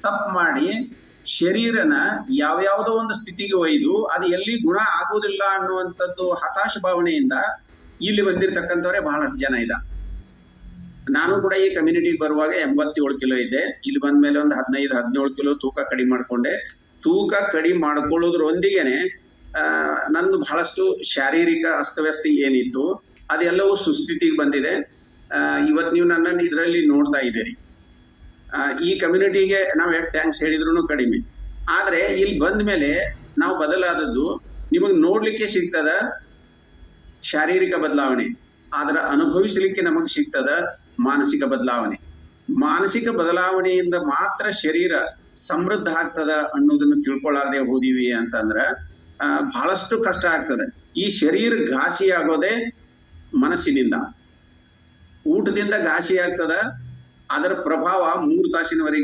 ತಪ್ಪು ಮಾಡಿ ಶರೀರನ ಯಾವ್ಯಾವುದೋ ಒಂದು ಸ್ಥಿತಿಗೆ ಒಯ್ದು ಅದು ಎಲ್ಲಿ ಗುಣ ಆಗುವುದಿಲ್ಲ ಅನ್ನುವಂಥದ್ದು ಹತಾಶ ಭಾವನೆಯಿಂದ ಇಲ್ಲಿ ಬಂದಿರತಕ್ಕಂಥವರೇ ಬಹಳಷ್ಟು ಜನ ಇದ್ದ. ನಾನು ಕೂಡ ಈ ಕಮ್ಯುನಿಟಿಗೆ ಬರುವಾಗ 87 ಕಿಲೋ ಇದ್ದೆ. ಇಲ್ಲಿ ಬಂದ ಮೇಲೆ ಒಂದು 15-17 ಕಿಲೋ ತೂಕ ಕಡಿಮೆ ಮಾಡ್ಕೊಂಡೆ. ತೂಕ ಕಡಿಮೆ ಮಾಡ್ಕೊಳ್ಳೋದ್ರೊಂದಿಗೆನೆ ನಂದು ಬಹಳಷ್ಟು ಶಾರೀರಿಕ ಅಸ್ತವ್ಯಸ್ತ ಏನಿತ್ತು ಅದೆಲ್ಲವೂ ಸುಸ್ಥಿತಿಗೆ ಬಂದಿದೆ. ಇವತ್ತು ನೀವು ನನ್ನನ್ನು ಇದರಲ್ಲಿ ನೋಡ್ತಾ ಇದ್ದೀರಿ. ಈ ಕಮ್ಯುನಿಟಿಗೆ ನಾವು ಎಷ್ಟು ಥ್ಯಾಂಕ್ಸ್ ಹೇಳಿದ್ರು ಕಡಿಮೆ. ಆದ್ರೆ ಇಲ್ಲಿ ಬಂದ ಮೇಲೆ ನಾವು ಬದಲಾದದ್ದು ನಿಮಗೆ ನೋಡ್ಲಿಕ್ಕೆ ಸಿಗ್ತದ ಶಾರೀರಿಕ ಬದಲಾವಣೆ, ಆದ್ರೆ ಅನುಭವಿಸಲಿಕ್ಕೆ ನಮಗೆ ಸಿಗ್ತದ ಮಾನಸಿಕ ಬದಲಾವಣೆ. ಮಾನಸಿಕ ಬದಲಾವಣೆಯಿಂದ ಮಾತ್ರ ಶರೀರ ಸಮೃದ್ಧ ಆಗ್ತದ ಅನ್ನೋದನ್ನು ತಿಳ್ಕೊಳ್ಳಾರ್ದೆ ಹೋದಿವಿ ಅಂತಂದ್ರ ಬಹಳಷ್ಟು ಕಷ್ಟ ಆಗ್ತದೆ. ಈ ಶರೀರ ಘಾಸಿ ಆಗೋದೇ ಮನಸ್ಸಿನಿಂದ. ಊಟದಿಂದ ಘಾಸಿ ಆಗ್ತದ, ಅದರ ಪ್ರಭಾವ 3 ತಾಸಿನವರೆಗೆ